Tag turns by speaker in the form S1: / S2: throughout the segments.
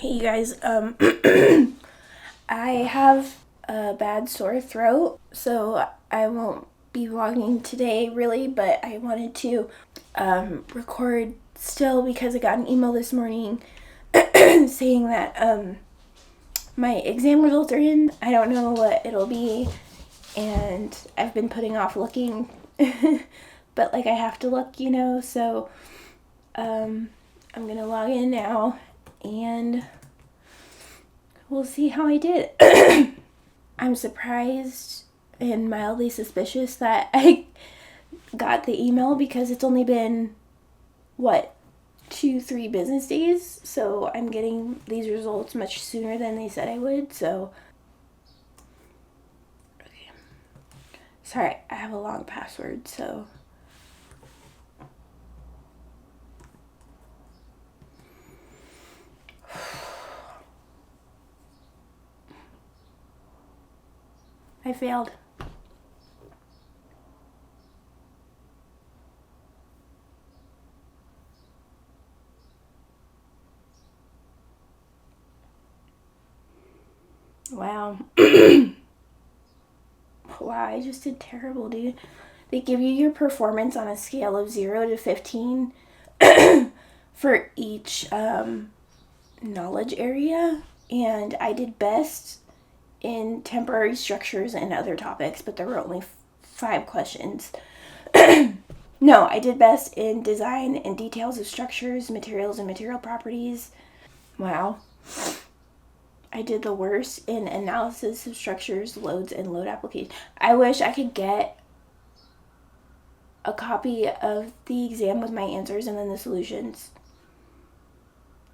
S1: Hey you guys, I have a bad sore throat, so I won't be vlogging today really, but I wanted to record still because I got an email this morning saying that my exam results are in. I don't know what it'll be, and I've been putting off looking, but like I have to look, so I'm gonna log in now and we'll see how I did. I'm surprised and mildly suspicious that I got the email because it's only been, 2-3 business days, so I'm getting these results much sooner than they said I would, so. Okay. Sorry, I have a long password, so. I failed. Wow. Wow, I just did terrible, dude. They give you your performance on a scale of 0 to 15 for each knowledge area, and I did best in temporary structures and other topics, but there were only 5 questions. No, I did best in design and details of structures, materials, and material properties. Wow. I did the worst in analysis of structures, loads, and load application. I wish I could get a copy of the exam with my answers and then the solutions.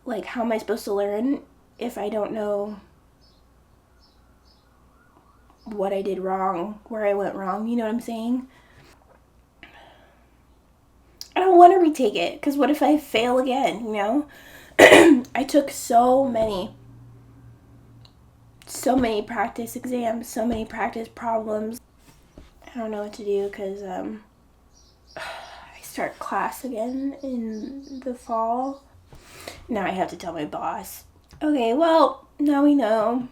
S1: Like, how am I supposed to learn if I don't know what I did wrong, where I went wrong? You know what I'm saying? I don't want to retake it, because what if I fail again, I took so many practice exams, so many practice problems. I don't know what to do because I start class again in the fall. Now I have to tell my boss. Okay, well, now we know.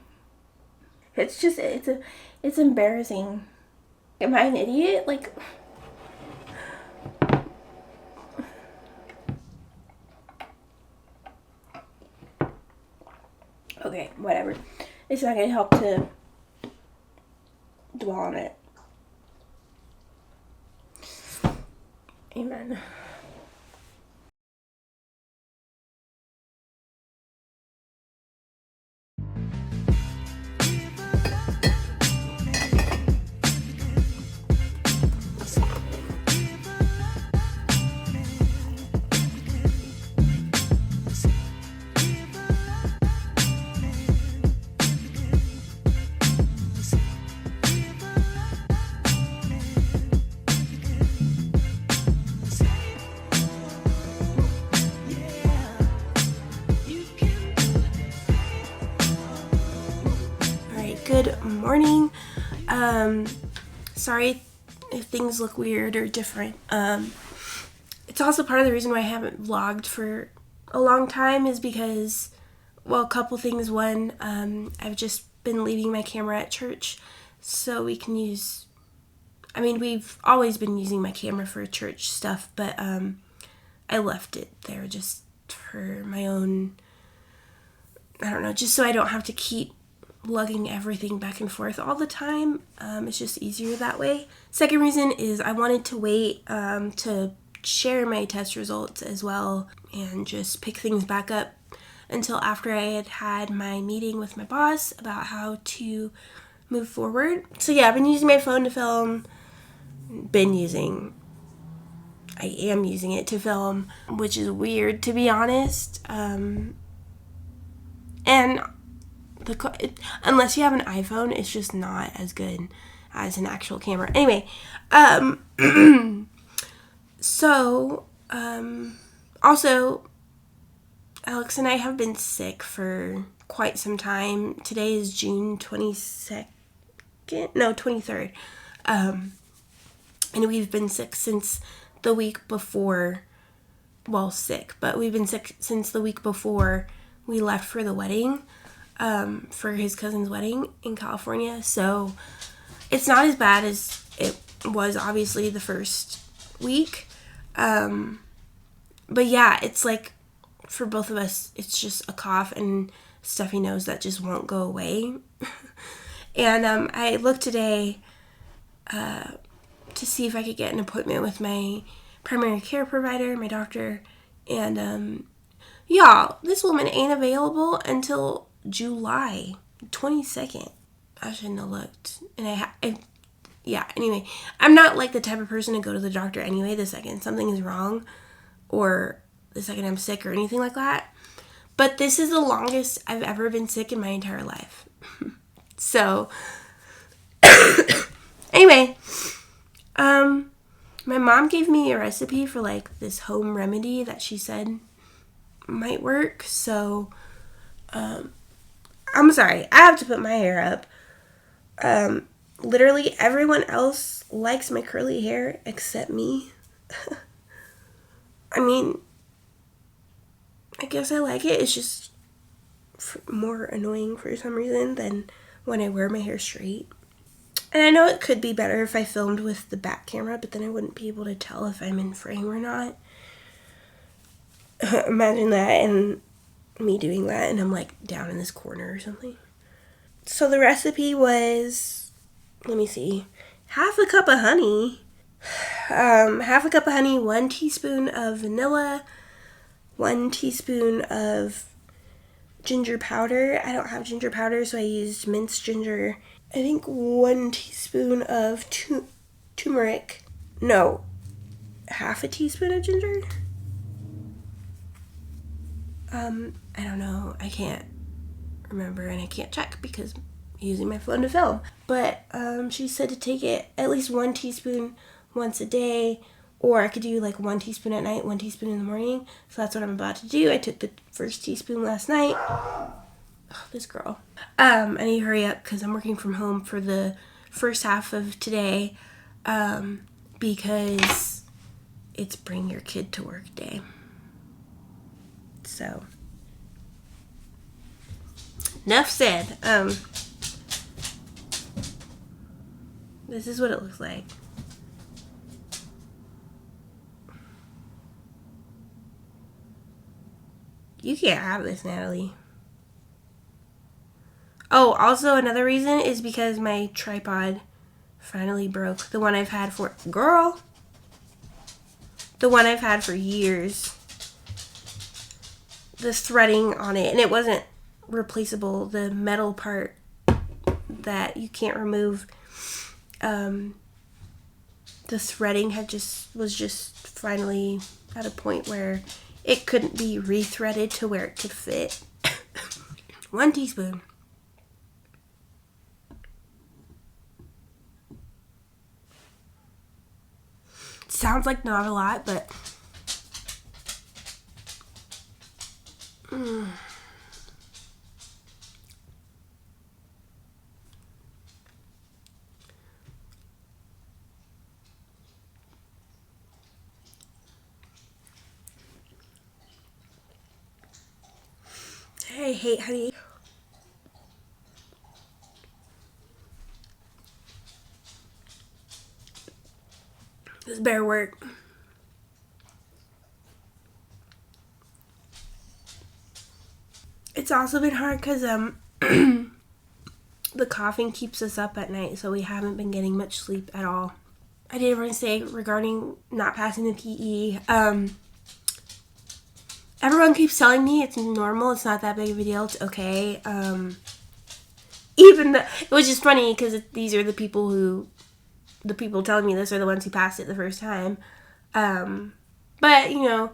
S1: It's just, it's embarrassing. Am I an idiot? Like, okay, whatever. It's not gonna help to dwell on it. Amen. Good morning. Sorry if things look weird or different. It's also part of the reason why I haven't vlogged for a long time is because, well, a couple things. One, I've just been leaving my camera at church so we can use, we've always been using my camera for church stuff, but I left it there just for my own, I don't know, just so I don't have to keep lugging everything back and forth all the time. It's just easier that way. Second reason is I wanted to wait to share my test results as well and just pick things back up until after I had had my meeting with my boss about how to move forward. So yeah, I've been using my phone to film. I am using it to film, which is weird to be honest. And unless you have an iPhone, it's just not as good as an actual camera. Anyway, so, also, Alex and I have been sick for quite some time. Today is June 23rd. And we've been sick since the week before. Well, sick, but we've been sick since the week before we left for the wedding, for his cousin's wedding in California. So it's not as bad as it was, obviously, the first week. But yeah, it's like, for both of us, it's just a cough and stuffy nose that just won't go away. And I looked today to see if I could get an appointment with my primary care provider, my doctor, and y'all, this woman ain't available until July 22nd. I shouldn't have looked. And yeah, anyway, I'm not like the type of person to go to the doctor anyway the second something is wrong or the second I'm sick or anything like that. But this is the longest I've ever been sick in my entire life. So, anyway, my mom gave me a recipe for like this home remedy that she said might work. So, I'm sorry, I have to put my hair up. Literally everyone else likes my curly hair except me. I mean, I guess I like it. It's just more annoying for some reason than when I wear my hair straight. And I know it could be better if I filmed with the back camera, but then I wouldn't be able to tell if I'm in frame or not. Imagine that and me doing that and I'm like down in this corner or something. So the recipe was, let me see, half a cup of honey. Half a cup of honey, 1 teaspoon of vanilla, 1 teaspoon of ginger powder. I don't have ginger powder, so I used minced ginger. I think 1 teaspoon of turmeric. No, half a teaspoon of ginger. I don't know. I can't remember and I can't check because I'm using my phone to film. But she said to take it at least 1 teaspoon once a day, or I could do like 1 teaspoon at night, 1 teaspoon in the morning. So that's what I'm about to do. I took the first teaspoon last night. Oh, this girl. I need to hurry up because I'm working from home for the first half of today, because it's bring your kid to work day. So, enough said. This is what it looks like. You can't have this, Natalie. Oh, also another reason is because my tripod finally broke. The one I've had for... Girl! The one I've had for years. The threading on it, and it wasn't replaceable. The metal part that you can't remove, the threading was just finally at a point where it couldn't be rethreaded to where it could fit. 1 teaspoon. Sounds like not a lot, but I hate honey. This better work. It's also been hard because the coughing keeps us up at night, so we haven't been getting much sleep at all. I did want to say regarding not passing the PE, everyone keeps telling me it's normal, it's not that big of a deal, it's okay. Even though, it was just funny because these are the people telling me this are the ones who passed it the first time. But, you know,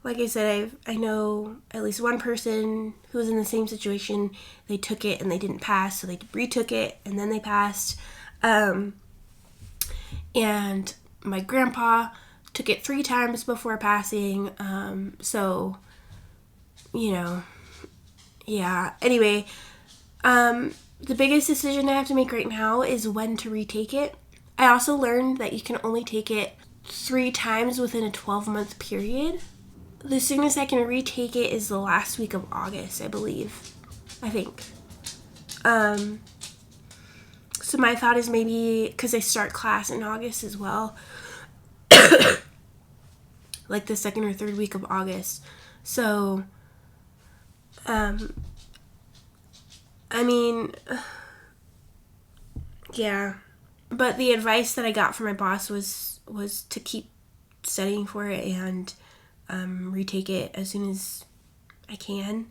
S1: like I said, I know at least one person who was in the same situation. They took it and they didn't pass, so they retook it and then they passed. And my grandpa took it 3 times before passing. So, you know, yeah. Anyway, the biggest decision I have to make right now is when to retake it. I also learned that you can only take it 3 times within a 12-month period. the soonest I can retake it is the last week of August, I believe. I think. So my thought is maybe, because I start class in August as well, like the second or third week of August. So, I mean, yeah. But the advice that I got from my boss was to keep studying for it and retake it as soon as I can,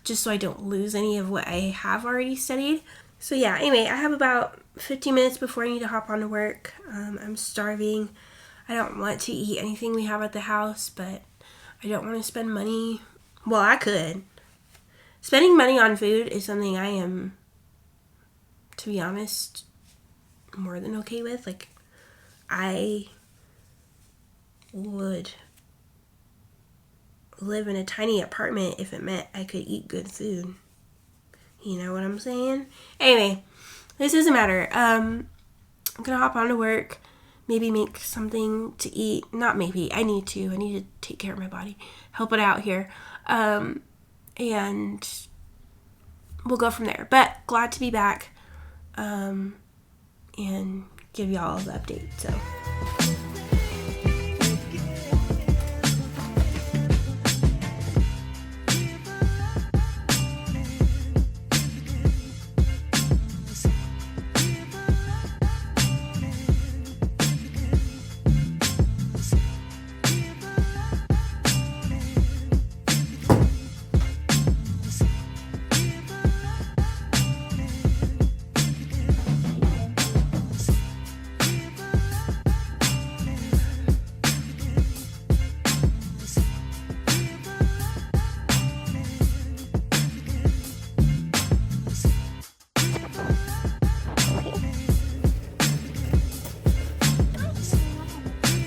S1: just so I don't lose any of what I have already studied. So yeah, anyway, I have about 15 minutes before I need to hop on to work. I'm starving. I don't want to eat anything we have at the house, but I don't want to spend money. Well, I could. Spending money on food is something I am, to be honest, more than okay with. Like, I would live in a tiny apartment if it meant I could eat good food. You know what I'm saying? Anyway, this doesn't matter. I'm gonna hop on to work, maybe make something to eat. Not maybe, I need to take care of my body, help it out here. And we'll go from there. But glad to be back, and give y'all the update. So.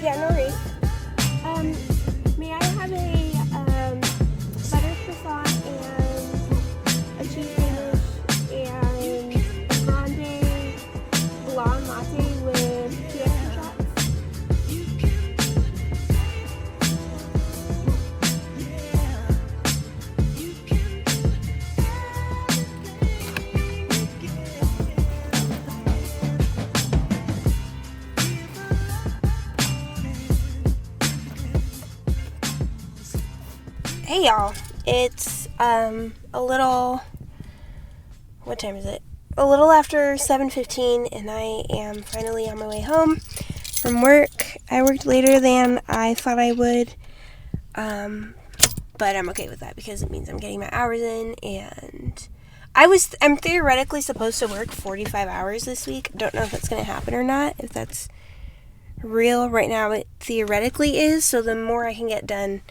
S1: Yeah, no worries. May I have a butter croissant and a cheese sandwich and a grande blonde latte with 2 extra shots? Hey y'all, it's a little, what time is it? A little after 7:15, and I am finally on my way home from work. I worked later than I thought I would, but I'm okay with that because it means I'm getting my hours in, and I'm theoretically supposed to work 45 hours this week. Don't know if that's going to happen or not, if that's real. Right now it theoretically is, so the more I can get done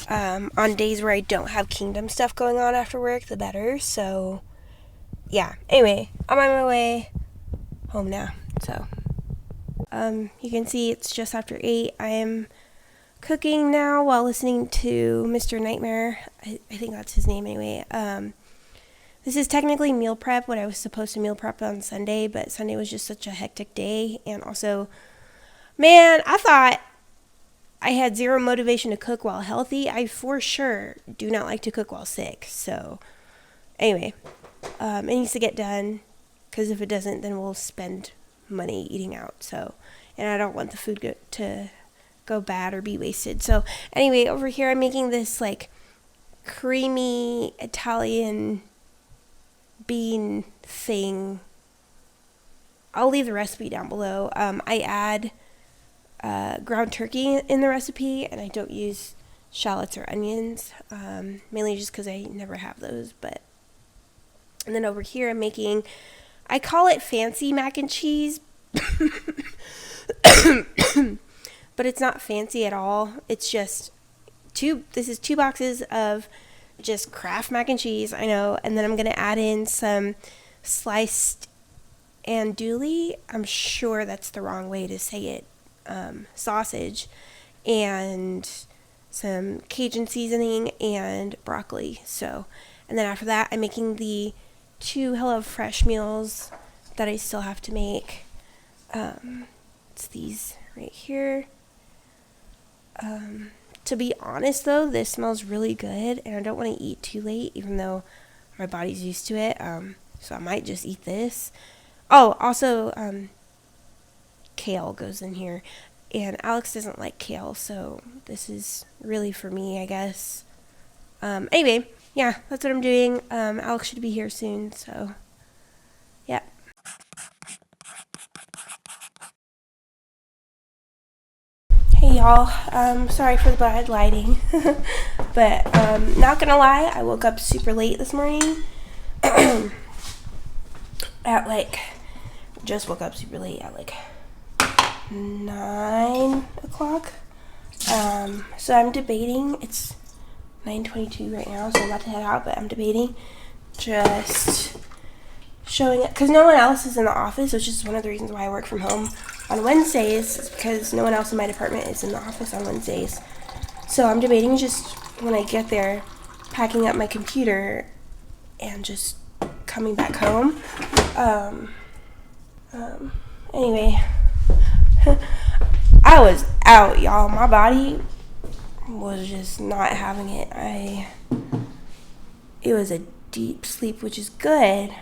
S1: on days where I don't have Kingdom stuff going on after work, the better. So yeah, anyway, I'm on my way home now. So you can see it's just after 8. I am cooking now while listening to Mr. Nightmare. I think that's his name anyway. This is technically meal prep, what I was supposed to meal prep on Sunday, but Sunday was just such a hectic day. And also, man, I thought I had zero motivation to cook while healthy. I for sure do not like to cook while sick. So anyway, it needs to get done, because if it doesn't, then we'll spend money eating out. So, and I don't want the food to go bad or be wasted. So anyway, over here I'm making this like creamy Italian bean thing. I'll leave the recipe down below. I add ground turkey in the recipe, and I don't use shallots or onions, mainly just because I never have those. And then over here I'm making, I call it fancy mac and cheese, but it's not fancy at all. It's just this is 2 boxes of just Kraft mac and cheese, I know, and then I'm going to add in some sliced andouille, I'm sure that's the wrong way to say it, sausage, and some Cajun seasoning and broccoli. So, and then after that I'm making the 2 HelloFresh meals that I still have to make. It's these right here. To be honest, though, this smells really good, and I don't want to eat too late, even though my body's used to it. So I might just eat this. Oh, also, kale goes in here, and Alex doesn't like kale, so this is really for me, I guess. Anyway, yeah, that's what I'm doing. Alex should be here soon, so yeah. Hey y'all, sorry for the bad lighting, but not gonna lie, I woke up super late this morning. Just woke up super late at 9 o'clock. So I'm debating, it's 9:22 right now, so I'm about to head out, but I'm debating just showing it, because no one else is in the office, which is one of the reasons why I work from home on Wednesdays, because no one else in my department is in the office on Wednesdays. So I'm debating just when I get there, packing up my computer and just coming back home. Anyway, I was out, y'all. My body was just not having it. It was a deep sleep, which is good.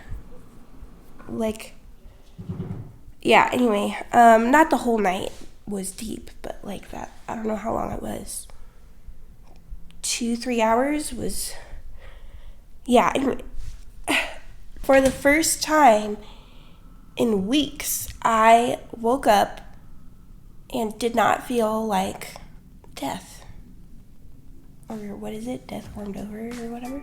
S1: Anyway, not the whole night was deep, but that, I don't know how long it was. 2-3 hours was, anyway. For the first time in weeks, I woke up and did not feel like death. Or what is it? Death warmed over or whatever.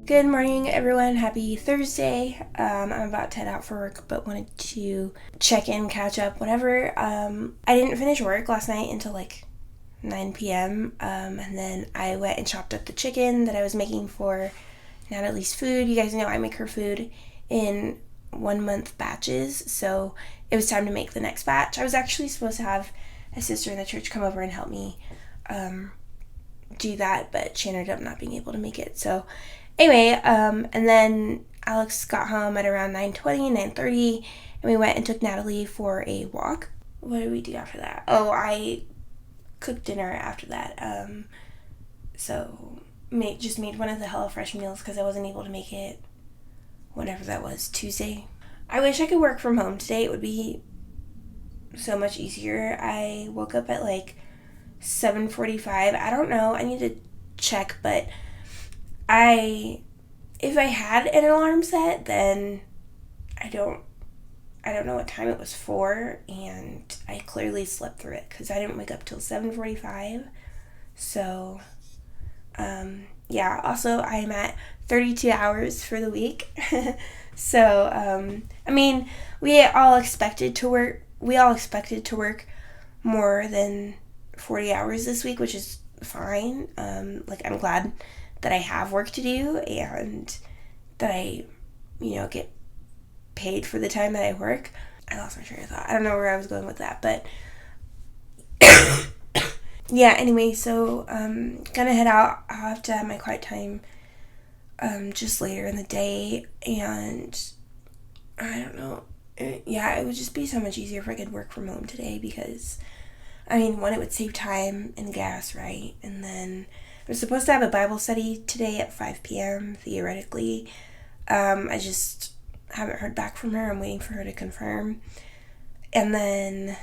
S1: Good morning, everyone. Happy Thursday. I'm about to head out for work, but wanted to check in, catch up, whatever. I didn't finish work last night until 9 p.m. And then I went and chopped up the chicken that I was making for Natalie's food. You guys know I make her food in 1 month batches, so it was time to make the next batch. I was actually supposed to have a sister in the church come over and help me do that, but she ended up not being able to make it. So anyway, and then Alex got home at around 9:20, 9:30, and we went and took Natalie for a walk. What did we do after that? Oh, I cooked dinner after that. So just made one of the HelloFresh meals because I wasn't able to make it whenever that was, Tuesday. I wish I could work from home today. It would be so much easier. I woke up at 7:45. I don't know. I need to check, but if I had an alarm set, then I don't know what time it was for, and I clearly slept through it because I didn't wake up till 7:45. So, also I'm at 32 hours for the week. So, we all expected to work more than 40 hours this week, which is fine. I'm glad that I have work to do and that I, get paid for the time that I work. I lost my train of thought. I don't know where I was going with that, but anyway, so gonna head out. I'll have to have my quiet time just later in the day, and I don't know. It would just be so much easier if I could work from home today because, one, it would save time and gas, right? And then I was supposed to have a Bible study today at 5 p.m., theoretically. I just haven't heard back from her. I'm waiting for her to confirm. And then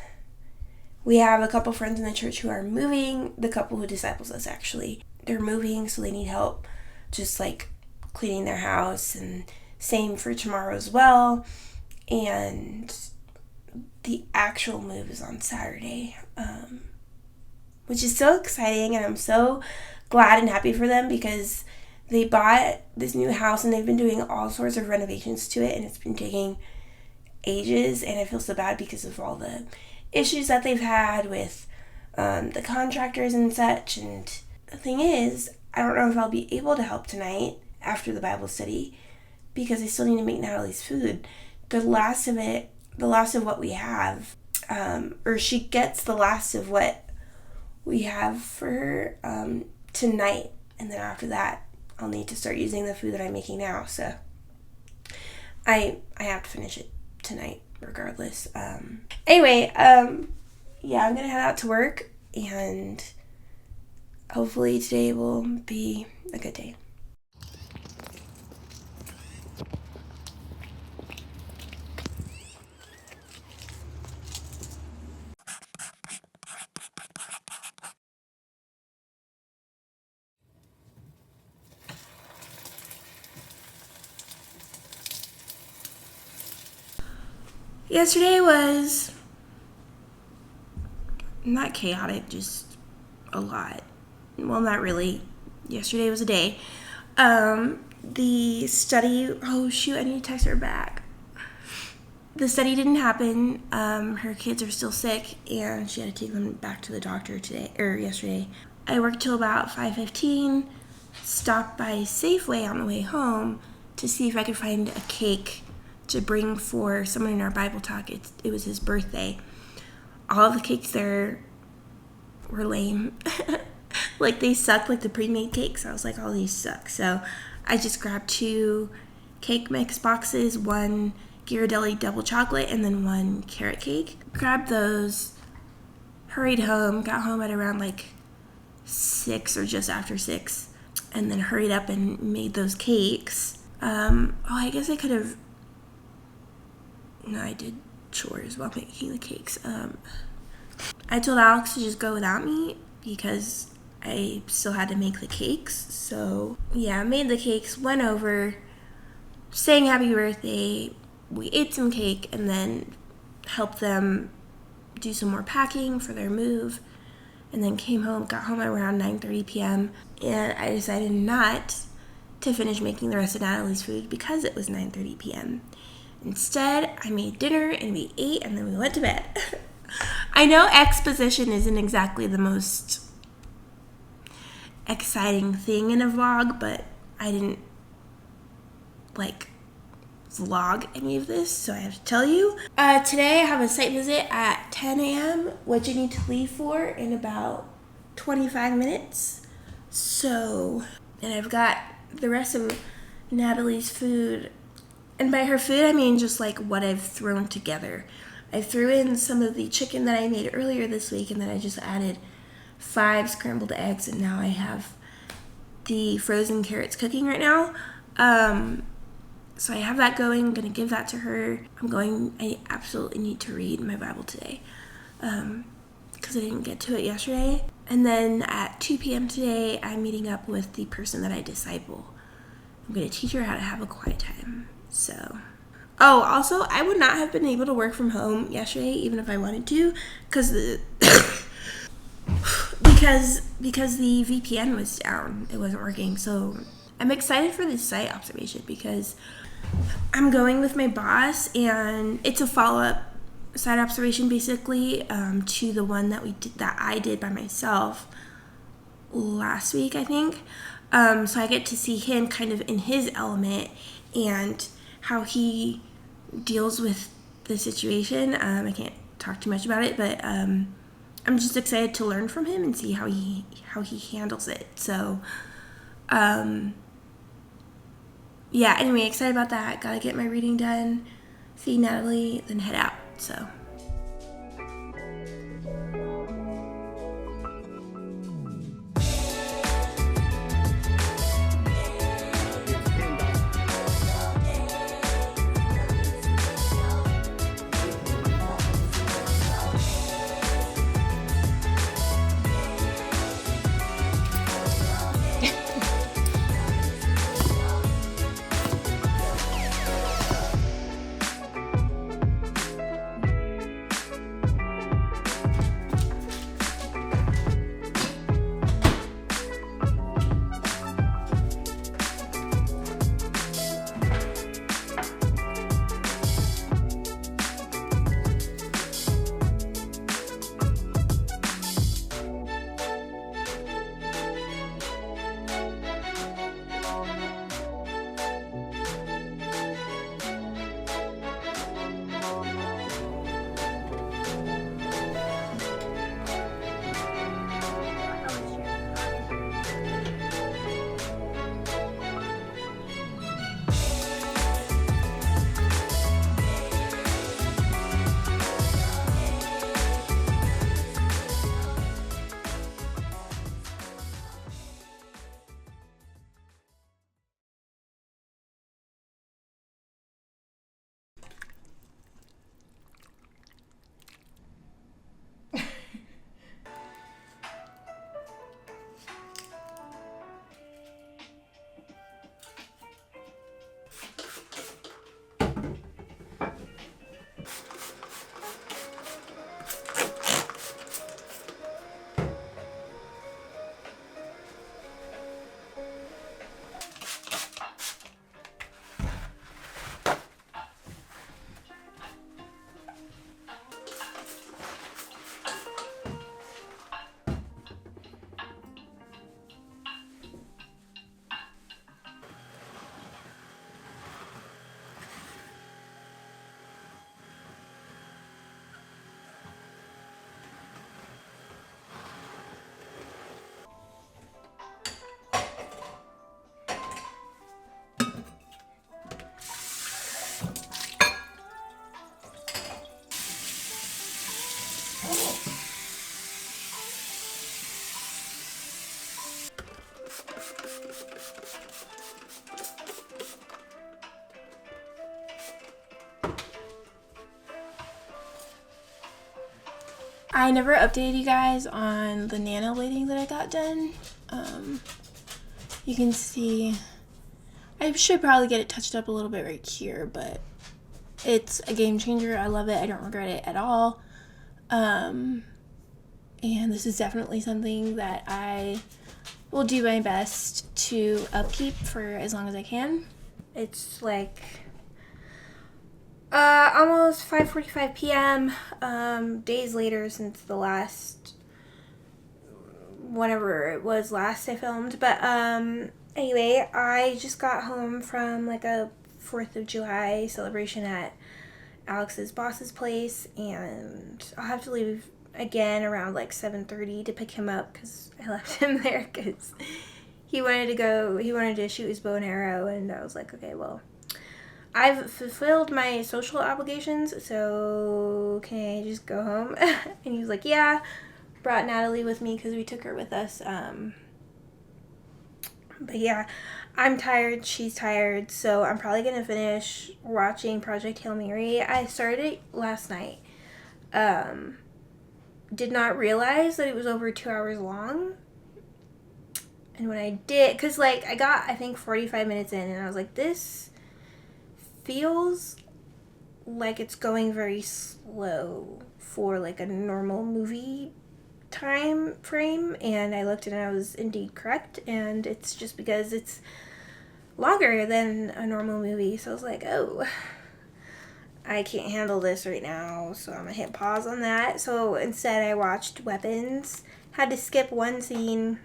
S1: we have a couple friends in the church who are moving. The couple who disciples us, actually. They're moving, so they need help just, cleaning their house. And same for tomorrow as well. And the actual move is on Saturday. which is so exciting, and I'm so glad and happy for them because they bought this new house and they've been doing all sorts of renovations to it, and it's been taking ages, and I feel so bad because of all the issues that they've had with the contractors and such. And the thing is, I don't know if I'll be able to help tonight after the Bible study because I still need to make Natalie's food. The last of what we have, or she gets the last of what we have for her tonight, and then after that I'll need to start using the food that I'm making now, so I have to finish it tonight regardless. Anyway, yeah, I'm gonna head out to work, and hopefully today will be a good day. Yesterday was not chaotic, just a lot. Well, not really. Yesterday was a day. The study, oh shoot, I need to text her back. The study didn't happen. Her kids are still sick, and she had to take them back to the doctor yesterday. I worked till about 5:15, stopped by Safeway on the way home to see if I could find a cake to bring for someone in our Bible talk. It was his birthday. All of the cakes there were lame. Like, they sucked, like the pre-made cakes. I was like, all these suck. So I just grabbed 2 cake mix boxes, 1 Ghirardelli double chocolate, and then 1 carrot cake. Grabbed those, hurried home, got home at around like 6 or just after 6, and then hurried up and made those cakes. I guess I could have... No, I did chores while making the cakes. I told Alex to just go without me because I still had to make the cakes. So, yeah, I made the cakes, went over, sang happy birthday, we ate some cake, and then helped them do some more packing for their move, and then got home around 9:30 p.m., and I decided not to finish making the rest of Natalie's food because it was 9:30 p.m. Instead, I made dinner, and we ate, and then we went to bed. I know exposition isn't exactly the most exciting thing in a vlog, but I didn't, vlog any of this, so I have to tell you. Today, I have a site visit at 10 a.m., which I need to leave for in about 25 minutes. So, and I've got the rest of Natalie's food. And by her food, I mean just what I've thrown together. I threw in some of the chicken that I made earlier this week, and then I just added 5 scrambled eggs, and now I have the frozen carrots cooking right now. So I have that going. I'm going to give that to her. I absolutely need to read my Bible today because I didn't get to it yesterday. And then at 2 p.m. today, I'm meeting up with the person that I disciple. I'm going to teach her how to have a quiet time. So, also, I would not have been able to work from home yesterday, even if I wanted to, because the VPN was down. It wasn't working. So I'm excited for this site observation because I'm going with my boss, and it's a follow-up site observation basically to the one that I did by myself last week, I think. So I get to see him kind of in his element and how he deals with the situation. I can't talk too much about it, but I'm just excited to learn from him and see how he handles it. So, yeah, anyway, excited about that. Gotta get my reading done, see Natalie, then head out. So. I never updated you guys on the nano blading that I got done. You can see, I should probably get it touched up a little bit right here, but it's a game changer. I love it. I don't regret it at all. And this is definitely something that I will do my best to upkeep for as long as I can. It's like almost 5:45 p.m. Days later since the last, whatever it was last I filmed. But anyway, I just got home from like a 4th of July celebration at Alex's boss's place, and I'll have to leave again around like 7:30 to pick him up because I left him there because he wanted to shoot his bow and arrow, and I was like, okay, well, I've fulfilled my social obligations, so can I just go home? And he was like, yeah. Brought Natalie with me because we took her with us. But yeah, I'm tired, she's tired, so I'm probably going to finish watching Project Hail Mary. I started it last night. Did not realize that it was over 2 hours long. And when I did, because like I got, I think 45 minutes in, and I was like, this feels like it's going very slow for like a normal movie time frame, and I looked and I was indeed correct, and it's just because it's longer than a normal movie. So I was like, oh, I can't handle this right now, so I'm gonna hit pause on that. So instead I watched Weapons. Had to skip one scene,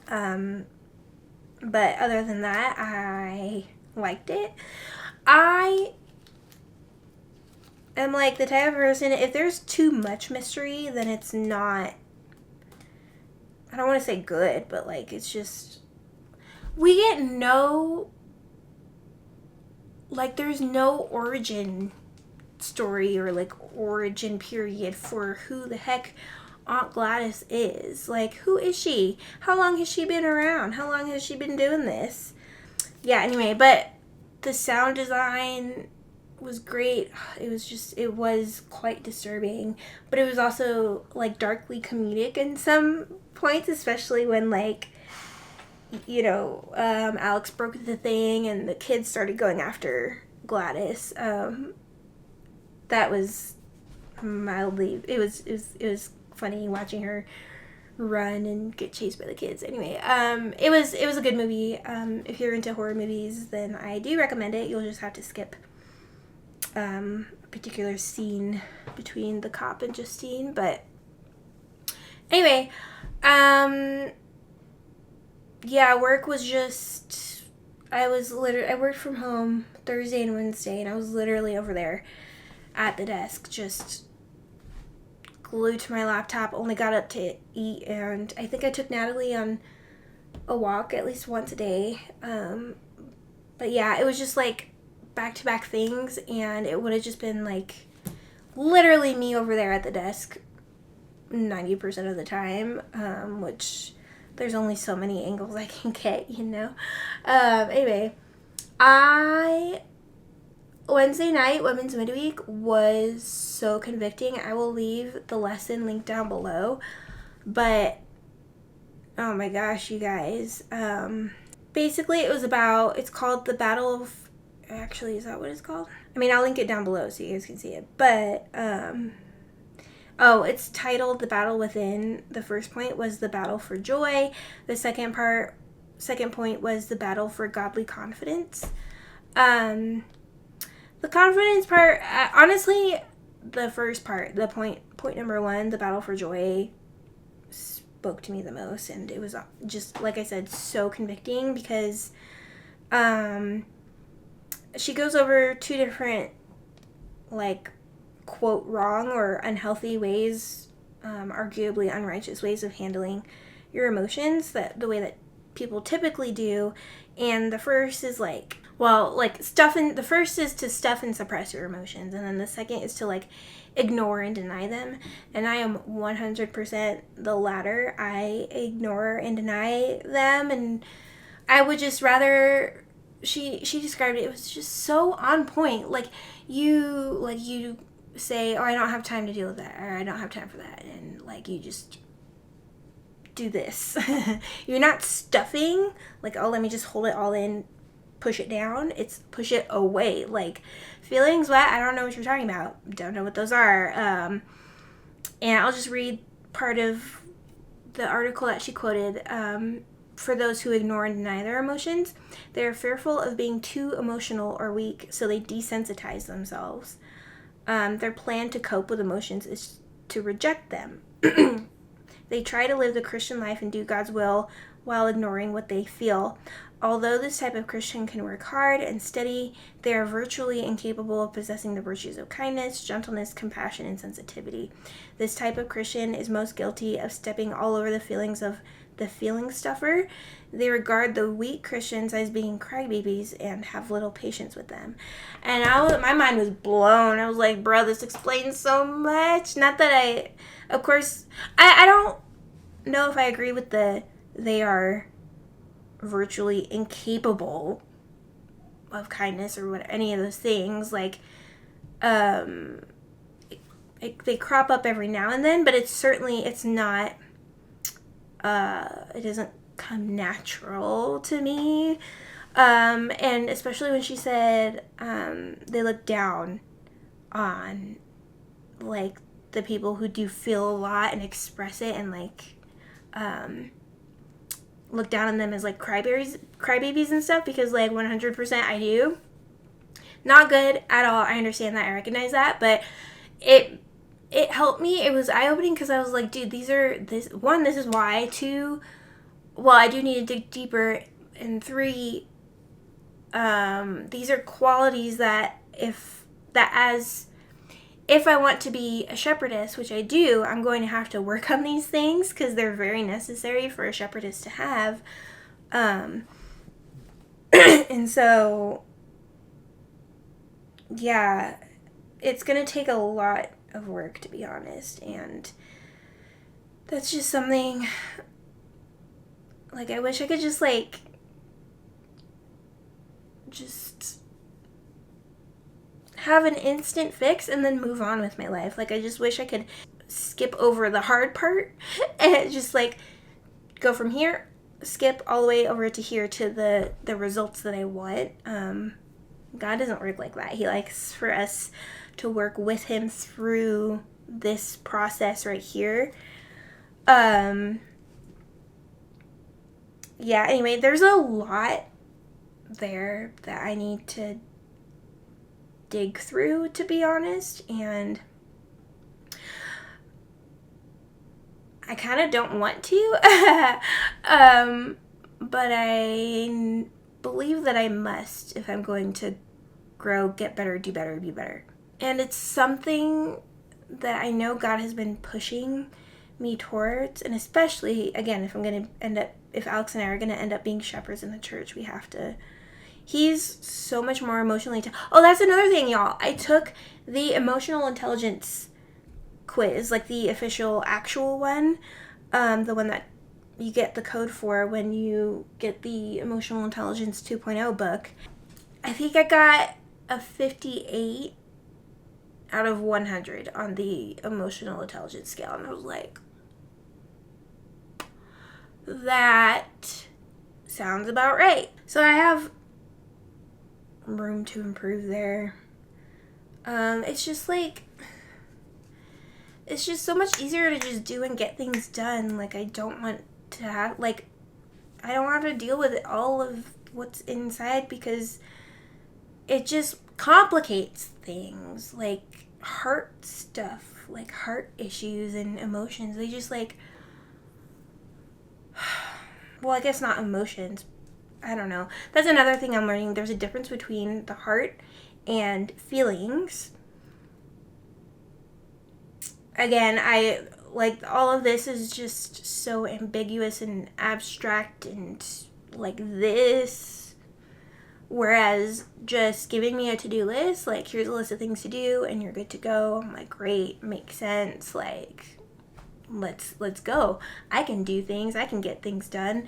S1: but other than that, I liked it. I am like the type of person, if there's too much mystery, then it's not, I don't want to say good, but like it's just, we get no, like there's no origin story or like origin period for who the heck Aunt Gladys is. Like, who is she? How long has she been around? How long has she been doing this? Yeah, anyway, but the sound design was great. It was quite disturbing, but it was also like darkly comedic in some points, especially when like, you know, Alex broke the thing and the kids started going after Gladys. That was mildly, it was funny watching her run and get chased by the kids. Anyway, it was a good movie. If you're into horror movies, then I do recommend it. You'll just have to skip a particular scene between the cop and Justine. But anyway, yeah, work was just, I worked from home Thursday and Wednesday, and I was literally over there at the desk just glued to my laptop. Only got up to eat, and I think I took Natalie on a walk at least once a day. But yeah, it was just like back-to-back things, and it would have just been like literally me over there at the desk 90% of the time, which there's only so many angles I can get, you know. Anyway, Wednesday night, Women's Midweek, was so convicting. I will leave the lesson link down below. But, oh my gosh, you guys. Basically, it's called the Battle of, actually, is that what it's called? I mean, I'll link it down below so you guys can see it. But, it's titled The Battle Within. The first point was the battle for joy. The second point was the battle for godly confidence. The confidence part, honestly, the first part, the point number 1, the battle for joy, spoke to me the most, and it was just, like I said, so convicting because she goes over 2 different, like, quote, wrong or unhealthy ways, arguably unrighteous ways of handling your emotions, the way that people typically do. And the first is like, the first is to stuff and suppress your emotions, and then the second is to like ignore and deny them. And I am 100% the latter. I ignore and deny them, and I would just rather, she described it was just so on point. Like you
S2: say, oh, I don't have time to deal with that, or I don't have time for that, and like you just do this. You're not stuffing, like, oh, let me just hold it all in, push it down. It's push it away. Like, feelings, what? I don't know what you're talking about. Don't know what those are. And I'll just read part of the article that she quoted. For those who ignore and deny their emotions, they are fearful of being too emotional or weak, so they desensitize themselves. Their plan to cope with emotions is to reject them. They try to live the Christian life and do God's will while ignoring what they feel. Although this type of Christian can work hard and steady, they are virtually incapable of possessing the virtues of kindness, gentleness, compassion, and sensitivity. This type of Christian is most guilty of stepping all over the feelings of the feeling stuffer. They regard the weak Christians as being crybabies and have little patience with them. And my mind was blown. I was like, bro, this explains so much. Not that of course, I don't know if I agree with they are virtually incapable of kindness or any of those things. Like, they crop up every now and then, but it's not, it doesn't come natural to me. And especially when she said, they look down on, like, the people who do feel a lot and express it, and like look down on them as like crybabies and stuff, because like 100% I do. Not good at all. I understand that. I recognize that, but it helped me. It was eye-opening because I was like, dude, this is why. 2, well, I do need to dig deeper, and 3, these are qualities that if I want to be a shepherdess, which I do, I'm going to have to work on these things because they're very necessary for a shepherdess to have. And so, yeah, it's going to take a lot of work, to be honest. And that's just something, like, I wish I could just have an instant fix and then move on with my life. Like, I just wish I could skip over the hard part and just like go from here, skip all the way over to here to the results that I want. God doesn't work like that. He likes for us to work with him through this process right here. Yeah, anyway, there's a lot there that I need to dig through, to be honest, and I kind of don't want to, but I believe that I must if I'm going to grow, get better, do better, be better. And it's something that I know God has been pushing me towards, and especially, again, if Alex and I are going to end up being shepherds in the church, we have to. He's so much more emotionally oh, that's another thing, y'all. I took the emotional intelligence quiz, like the official, actual one, the one that you get the code for when you get the Emotional Intelligence 2.0 book. I think I got a 58 out of 100 on the emotional intelligence scale, and I was like, that sounds about right. So I have room to improve there. It's just so much easier to just do and get things done. Like, I don't want to have to deal with all of what's inside, because it just complicates things, like heart stuff, like heart issues and emotions. They just well, I guess not emotions, I don't know. That's another thing I'm learning. There's a difference between the heart and feelings. Again, I like all of this is just so ambiguous and abstract and like this. Whereas just giving me a to-do list, like, here's a list of things to do and you're good to go. I'm like, great, makes sense. Like, let's go. I can do things. I can get things done.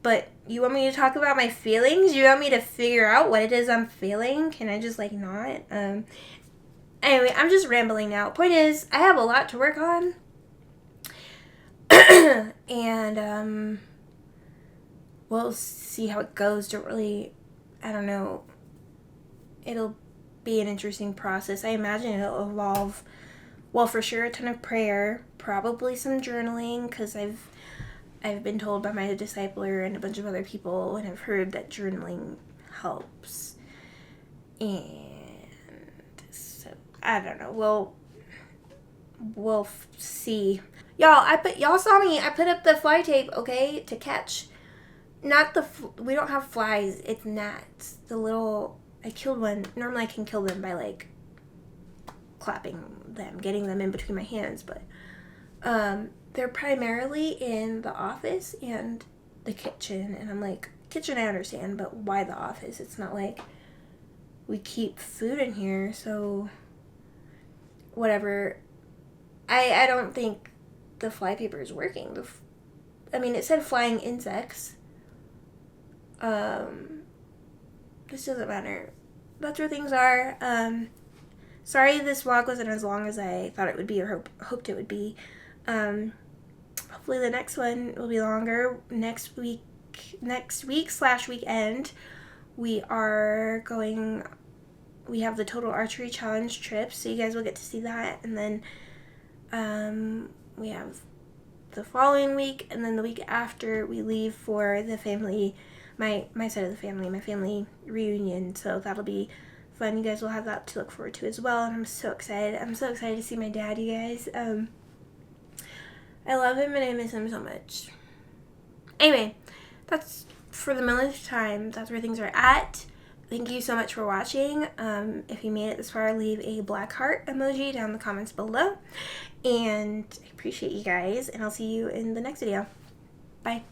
S2: But you want me to talk about my feelings? You want me to figure out what it is I'm feeling? Can I just, not? And Anyway, I'm just rambling now. Point is, I have a lot to work on. And we'll see how it goes. Don't really, I don't know. It'll be an interesting process. I imagine it'll involve, well, for sure, a ton of prayer, probably some journaling, because I've been told by my discipler and a bunch of other people, and I've heard that journaling helps. And so I don't know. We'll see. Y'all saw me. I put up the fly tape, okay, to catch. Not the. We don't have flies. It's gnats. The little. I killed one. Normally I can kill them by like clapping them, getting them in between my hands, but they're primarily in the office and the kitchen. And I'm like, kitchen I understand, but why the office? It's not like we keep food in here, so whatever. I don't think the fly paper is working. I mean, it said flying insects. This doesn't matter. That's where things are. Sorry this vlog wasn't as long as I thought it would be or hoped it would be. Hopefully the next one will be longer. Next week/weekend, we have the Total Archery Challenge trip, so you guys will get to see that. And then we have the following week, and then the week after we leave for the family, my side of the family, my family reunion. So that'll be fun. You guys will have that to look forward to as well, and I'm so excited. I'm so excited to see my dad, you guys. I love him and I miss him so much. Anyway, that's for the millionth time. That's where things are at. Thank you so much for watching. If you made it this far, leave a black heart emoji down in the comments below. And I appreciate you guys, and I'll see you in the next video. Bye.